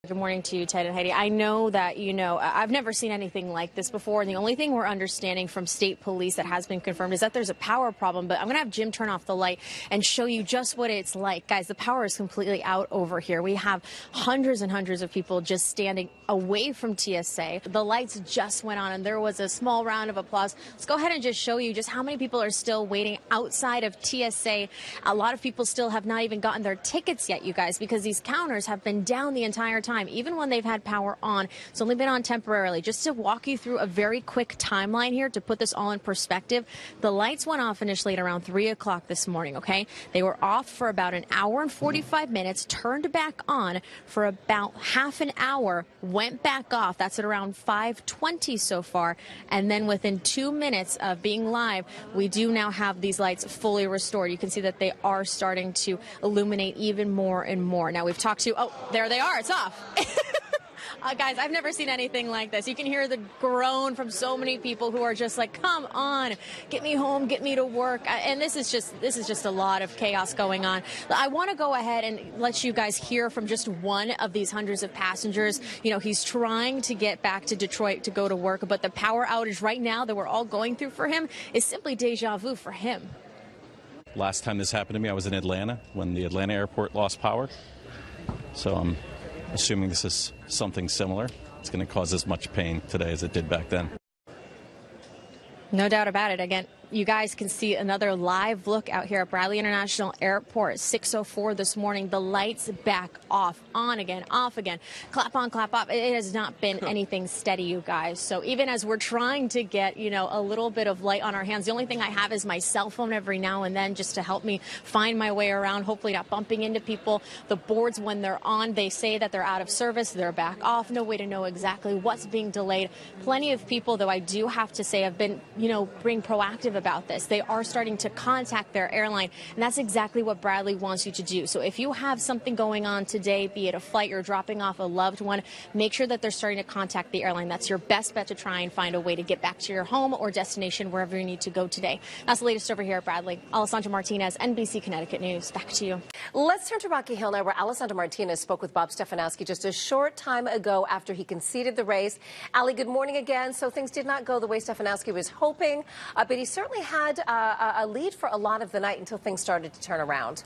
Good morning to you, Ted and Heidi. I know that, I've never seen anything like this before. And the only thing we're understanding from state police that has been confirmed is that there's a power problem. But I'm going to have Jim turn off the light and show you just what it's like. Guys, the power is completely out over here. We have hundreds and hundreds of people just standing away from TSA. The lights just went on and there was a small round of applause. Let's go ahead and just show you just how many people are still waiting outside of TSA. A lot of people still have not even gotten their tickets yet, you guys, because these counters have been down the entire time. Even when they've had power on. It's only been on temporarily. Just to walk you through a very quick timeline here to put this all in perspective, the lights went off initially at around 3 o'clock this morning, okay? They were off for about an hour and 45 minutes, turned back on for about half an hour, went back off. That's at around 5:20 so far. And then within 2 minutes of being live, we do now have these lights fully restored. You can see that they are starting to illuminate even more and more. Now we've talked to, oh, there they are. It's off. Guys, I've never seen anything like this. You can hear the groan from so many people who are just like, come on, get me home, get me to work. And this is just a lot of chaos going on. I want to go ahead and let you guys hear from just one of these hundreds of passengers. He's trying to get back to Detroit to go to work, but the power outage right now that we're all going through for him is simply deja vu for him. Last time this happened to me, I was in Atlanta when the Atlanta airport lost power. So I'm assuming this is something similar. It's going to cause as much pain today as it did back then. No doubt about it. Again, you guys can see another live look out here at Bradley International Airport, 6:04 this morning. The lights back off, on again, off again, clap on, clap off. It has not been anything steady, you guys. So even as we're trying to get, a little bit of light on our hands, the only thing I have is my cell phone every now and then just to help me find my way around, hopefully not bumping into people. The boards, when they're on, they say that they're out of service, they're back off. No way to know exactly what's being delayed. Plenty of people, though, I do have to say, have been, being proactive about this. They are starting to contact their airline, and that's exactly what Bradley wants you to do. So if you have something going on today, be it a flight, you're dropping off a loved one, make sure that they're starting to contact the airline. That's your best bet to try and find a way to get back to your home or destination, wherever you need to go today. That's the latest over here at Bradley. Alessandra Martinez, NBC Connecticut News. Back to you. Let's turn to Rocky Hill now, where Alessandra Martinez spoke with Bob Stefanowski just a short time ago after he conceded the race. Ali, good morning again. So things did not go the way Stefanowski was hoping, but he certainly had a lead for a lot of the night until things started to turn around.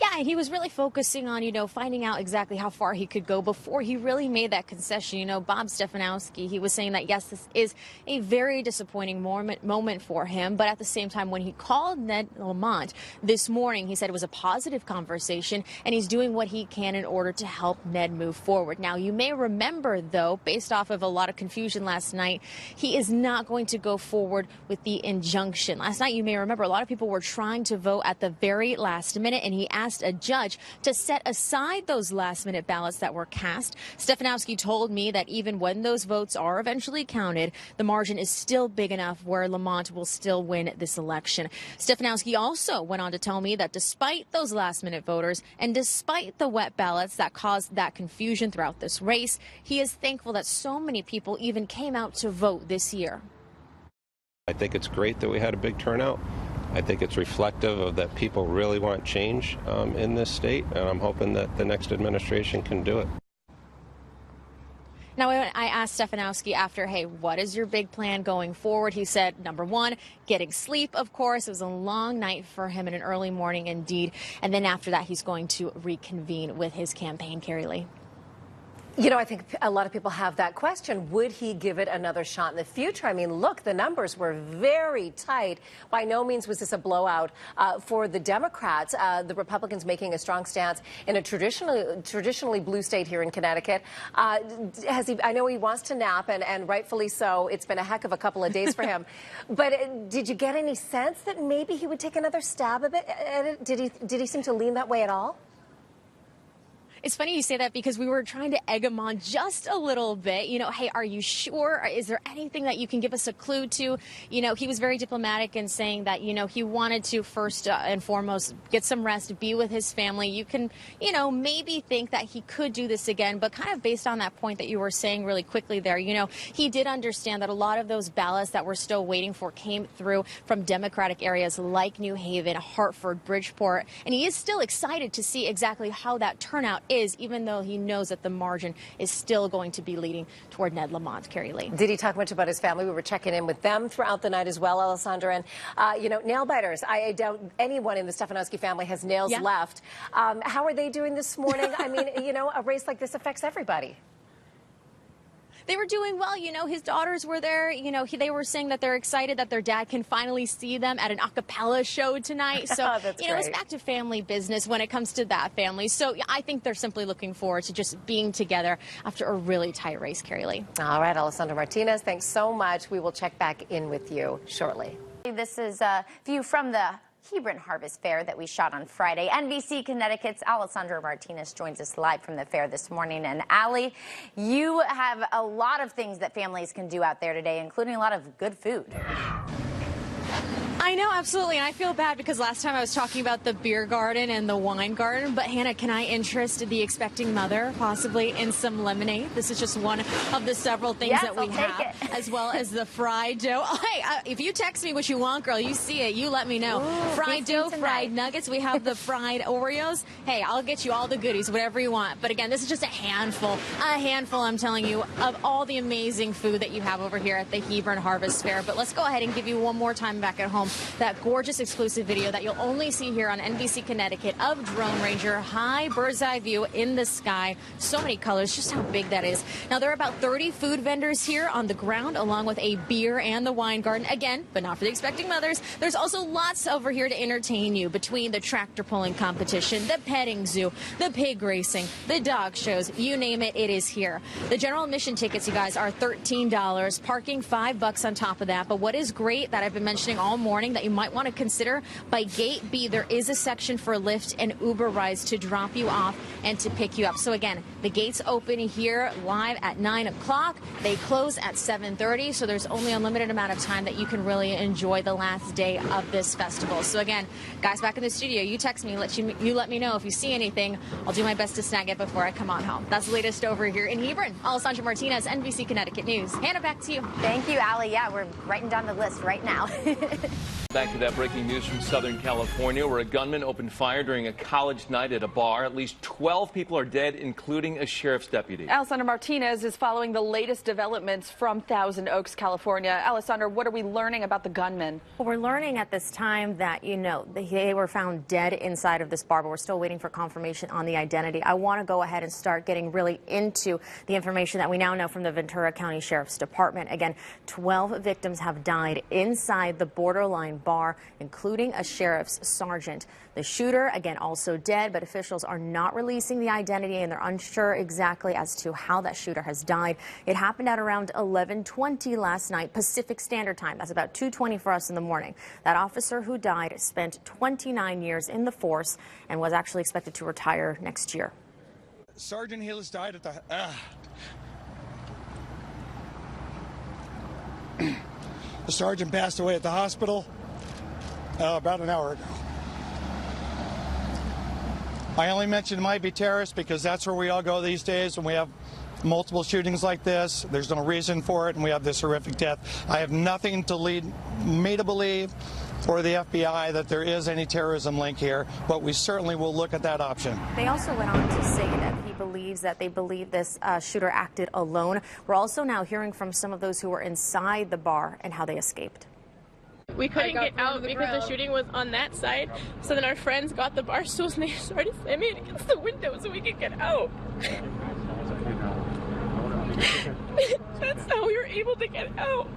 Yeah, and he was really focusing on, finding out exactly how far he could go before he really made that concession. Bob Stefanowski, he was saying that, yes, this is a very disappointing moment for him. But at the same time, when he called Ned Lamonte this morning, he said it was a positive conversation and he's doing what he can in order to help Ned move forward. Now, you may remember, though, based off of a lot of confusion last night, he is not going to go forward with the injunction. Last night, you may remember, a lot of people were trying to vote at the very last minute, and he asked a judge to set aside those last-minute ballots that were cast. Stefanowski told me that even when those votes are eventually counted, the margin is still big enough where Lamonte will still win this election. Stefanowski also went on to tell me that despite those last-minute voters and despite the wet ballots that caused that confusion throughout this race, he is thankful that so many people even came out to vote this year. I think it's great that we had a big turnout. I think it's reflective of that people really want change in this state, and I'm hoping that the next administration can do it. Now, I asked Stefanowski after, hey, what is your big plan going forward? He said, number one, getting sleep, of course. It was a long night for him and an early morning indeed. And then after that, he's going to reconvene with his campaign, Carrie Lee. I think a lot of people have that question. Would he give it another shot in the future? I mean, look, the numbers were very tight. By no means was this a blowout for the Democrats. The Republicans making a strong stance in a traditionally blue state here in Connecticut. I know he wants to nap, and rightfully so. It's been a heck of a couple of days for him. But did you get any sense that maybe he would take another stab at it? Did he seem to lean that way at all? It's funny you say that because we were trying to egg him on just a little bit. Hey, are you sure? Is there anything that you can give us a clue to? He was very diplomatic in saying that, he wanted to first and foremost get some rest, be with his family. You can, maybe think that he could do this again, but kind of based on that point that you were saying really quickly there, he did understand that a lot of those ballots that we're still waiting for came through from Democratic areas like New Haven, Hartford, Bridgeport, and he is still excited to see exactly how that turnout is, even though he knows that the margin is still going to be leading toward Ned Lamonte. Carrie Lee. Did he talk much about his family? We were checking in with them throughout the night as well, Alessandra. And, you know, nail biters. I doubt anyone in the Stefanowski family has nails left. How are they doing this morning? I mean, you know, a race like this affects everybody. They were doing well. You know, his daughters were there. You know, they were saying that they're excited that their dad can finally see them at an a cappella show tonight. So, you know, it's back to family business when it comes to that family. So I think they're simply looking forward to just being together after a really tight race, Carrie Lee. All right, Alessandra Martinez, thanks so much. We will check back in with you shortly. This is a view from the Hebron Harvest Fair that we shot on Friday. NBC Connecticut's Alessandra Martinez joins us live from the fair this morning. And Allie, you have a lot of things that families can do out there today, including a lot of good food. I know, absolutely, and I feel bad because last time I was talking about the beer garden and the wine garden, but Hannah, can I interest the expecting mother possibly in some lemonade? This is just one of the several things that we have, as well as the fried dough. Oh, hey, if you text me what you want, girl, you see it, you let me know. Ooh, fried dough, fried nuggets, we have the fried Oreos. Hey, I'll get you all the goodies, whatever you want. But again, this is just a handful, I'm telling you, of all the amazing food that you have over here at the Hebron Harvest Fair. But let's go ahead and give you one more time back at home that gorgeous exclusive video that you'll only see here on NBC Connecticut of Drone Ranger, high bird's eye view in the sky. So many colors, just how big that is. Now, there are about 30 food vendors here on the ground, along with a beer and the wine garden. Again, but not for the expecting mothers. There's also lots over here to entertain you between the tractor pulling competition, the petting zoo, the pig racing, the dog shows, you name it, it is here. The general admission tickets, you guys, are $13, parking $5 on top of that. But what is great that I've been mentioning all morning that you might want to consider, by gate B, there is a section for Lyft and Uber rides to drop you off and to pick you up. So again, the gates open here live at 9 o'clock. They close at 7:30, so there's only a limited amount of time that you can really enjoy the last day of this festival. So again, guys back in the studio, you text me, you let me know if you see anything. I'll do my best to snag it before I come on home. That's the latest over here in Hebron. Alessandra Martinez, NBC Connecticut News. Hannah, back to you. Thank you, Allie. Yeah, we're writing down the list right now. Back to that breaking news from Southern California, where a gunman opened fire during a college night at a bar. At least 12 people are dead, including a sheriff's deputy. Alessandra Martinez is following the latest developments from Thousand Oaks, California. Alessandra, what are we learning about the gunman? Well, we're learning at this time that, you know, they were found dead inside of this bar, but we're still waiting for confirmation on the identity. I want to go ahead and start getting really into the information that we now know from the Ventura County Sheriff's Department. Again, 12 victims have died inside the borderline bar, including a sheriff's sergeant. The shooter, again, also dead, but officials are not releasing the identity, and they're unsure exactly as to how that shooter has died. It happened at around 11:20 last night, Pacific Standard Time. That's about 2:20 for us in the morning. That officer who died spent 29 years in the force and was actually expected to retire next year. Sergeant Hillis died at the... The sergeant passed away at the hospital about an hour ago. I only mentioned it might be terrorists because that's where we all go these days when we have multiple shootings like this. There's no reason for it, and we have this horrific death. I have nothing to lead me to believe, or the FBI, that there is any terrorism link here, but we certainly will look at that option. They also went on to say that they believe this shooter acted alone. We're also now hearing from some of those who were inside the bar and how they escaped. We couldn't get out because the shooting was on that side. So then our friends got the bar stools and they started slamming it against the window so we could get out. That's how we were able to get out.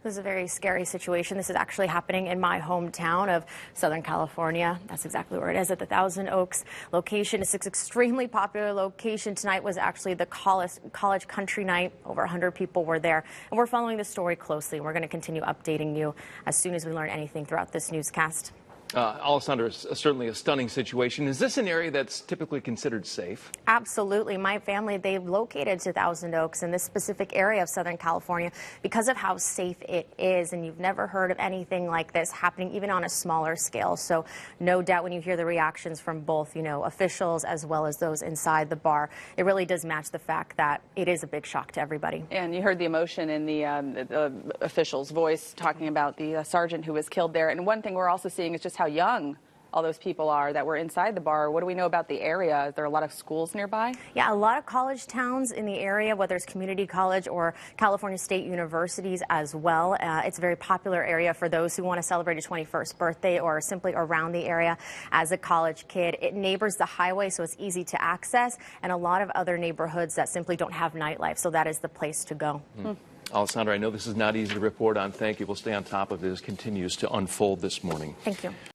This is a very scary situation. This is actually happening in my hometown of Southern California. That's exactly where it is, at the Thousand Oaks location. It's an extremely popular location. Tonight was actually the college country night. Over 100 people were there. And we're following the story closely. We're going to continue updating you as soon as we learn anything throughout this newscast. Alessandra, certainly a stunning situation. Is this an area that's typically considered safe? Absolutely. My family, they've located to Thousand Oaks in this specific area of Southern California because of how safe it is. And you've never heard of anything like this happening, even on a smaller scale. So no doubt when you hear the reactions from both, you know, officials as well as those inside the bar, it really does match the fact that it is a big shock to everybody. And you heard the emotion in the official's voice talking about the sergeant who was killed there. And one thing we're also seeing is just how young all those people are that were inside the bar. What do we know about the area? Is there a lot of schools nearby? Yeah, a lot of college towns in the area, whether it's community college or California State universities as well. It's a very popular area for those who want to celebrate a 21st birthday or simply around the area as a college kid. It neighbors the highway, so it's easy to access, and a lot of other neighborhoods that simply don't have nightlife, so that is the place to go. Alessandra, I know this is not easy to report on. Thank you. We'll stay on top of it as it continues to unfold this morning. Thank you.